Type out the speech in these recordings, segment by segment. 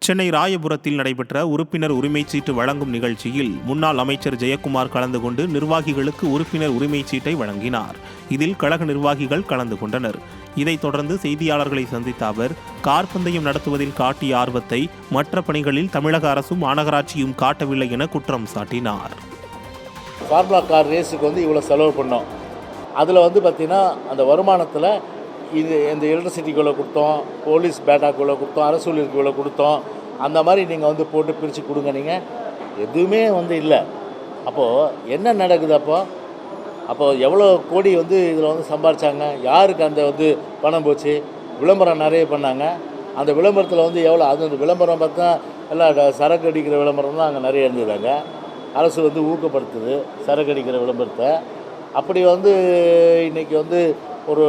சென்னை ராயபுரத்தில் நடைபெற்ற உறுப்பினர் உரிமைச் சீட்டு வழங்கும் நிகழ்ச்சியில் முன்னாள் அமைச்சர் ஜெயக்குமார் கலந்து கொண்டு நிர்வாகிகளுக்கு உறுப்பினர் உரிமைச் சீட்டை வழங்கினார். இதில் கழக நிர்வாகிகள் கலந்து கொண்டனர். இதைத் தொடர்ந்து செய்தியாளர்களை சந்தித்த அவர், கார் பந்தயம் நடத்துவதில் காட்டிய ஆர்வத்தை மற்ற பணிகளில் தமிழக அரசும் மாநகராட்சியும் காட்டவில்லை என குற்றம் சாட்டினார். ஃபார்முலா கார் ரேஸுக்கு இவ்வளோ செலவு பண்ணோம். அதில் பார்த்தீங்கன்னா அந்த வருமானத்தில் இந்த எலக்ட்ரிசிட்டிக்கு இவ்வளோ கொடுத்தோம், போலீஸ் பேட்டாக்கு இவ்வளோ கொடுத்தோம், அரசு ஊழியருக்கு இவ்வளோ கொடுத்தோம், அந்த மாதிரி நீங்கள் போட்டு பிரித்து கொடுங்க. நீங்கள் எதுவுமே இல்லை. அப்போது என்ன நடக்குது? அப்போது எவ்வளோ கோடி இதில் சம்பாரிச்சாங்க? யாருக்கு அந்த பணம் போச்சு? விளம்பரம் நிறைய பண்ணாங்க. அந்த விளம்பரத்தில் எவ்வளோ அந்த விளம்பரம் பார்த்தா எல்லாம் சரக்கு அடிக்கிற விளம்பரம் தான் அங்கே நிறைய இருந்ததாங்க. அரசு ஊக்கப்படுத்துது சரக்கு அடிக்கிற விளம்பரத்தை. அப்படி இன்றைக்கி ஒரு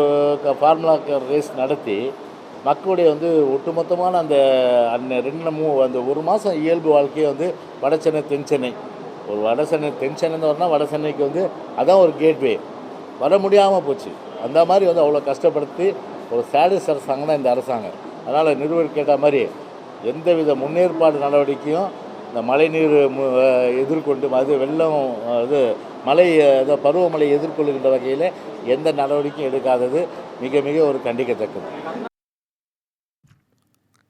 ஃபார்முலா ரேஸ் நடத்தி மக்களுடைய ஒட்டுமொத்தமான அந்த அந்த ஒரு மாதம் இயல்பு வாழ்க்கையை வடசென்னை தென்சென்னை, ஒரு வடசென்னை தென்சென்னைன்னு வரனா வடசென்னைக்கு அதான் ஒரு கேட்வே வர முடியாமல் போச்சு. அந்த மாதிரி அவ்வளோ கஷ்டப்படுத்தி ஒரு சாடிஸ் அரசாங்கம் தான் இந்த அரசாங்கம். அதனால் நிறுவனம் கேட்ட மாதிரி எந்தவித முன்னேற்பாடு நடவடிக்கையும் இந்த மழைநீர் எதிர்கொண்டு வெள்ளம் மழை பருவமழை எதிர்கொள்கின்ற வகையில் எந்த நடவடிக்கையும் எடுக்காதது மிக மிக ஒரு கண்டிக்கத்தக்கது.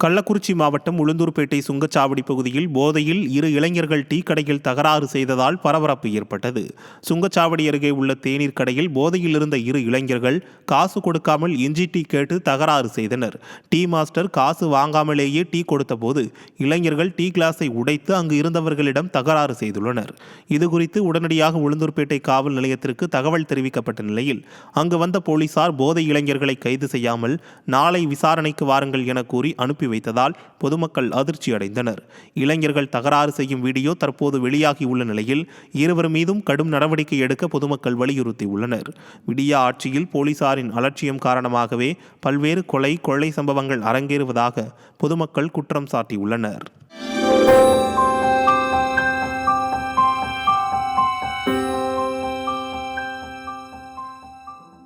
கள்ளக்குறிச்சி மாவட்டம் உளுந்தூர்பேட்டை சுங்கச்சாவடி பகுதியில் போதையில் 2 இளைஞர்கள் டீ கடையில் தகராறு செய்ததால் பரபரப்பு ஏற்பட்டது. சுங்கச்சாவடி அருகே உள்ள தேநீர் கடையில் போதையில் இருந்த 2 இளைஞர்கள் காசு கொடுக்காமல் இஞ்சி டீ கேட்டு தகராறு செய்தனர். டீ மாஸ்டர் காசு வாங்காமலேயே டீ கொடுத்தபோது இளைஞர்கள் டீ கிளாஸை உடைத்து அங்கு இருந்தவர்களிடம் தகராறு செய்துள்ளனர். இதுகுறித்து உடனடியாக உளுந்தூர்பேட்டை காவல் நிலையத்திற்கு தகவல் தெரிவிக்கப்பட்ட நிலையில் அங்கு வந்த போலீசார் போதை இளைஞர்களை கைது செய்யாமல் நாளை விசாரணைக்கு வாருங்கள் என கூறி அனுப்பி வைத்ததால் பொதுமக்கள் அதிர்ச்சி அடைந்தனர். இளைஞர்கள் தகராறு செய்யும் வீடியோ தற்போது வெளியாகியுள்ள நிலையில் இருவர் மீதும் கடும் நடவடிக்கை எடுக்க பொதுமக்கள் வலியுறுத்தியுள்ளனர். விடியா ஆட்சியில் போலீசாரின் அலட்சியம் காரணமாகவே பல்வேறு கொலை சம்பவங்கள் அரங்கேறுவதாக பொதுமக்கள் குற்றம் சாட்டியுள்ளனர்.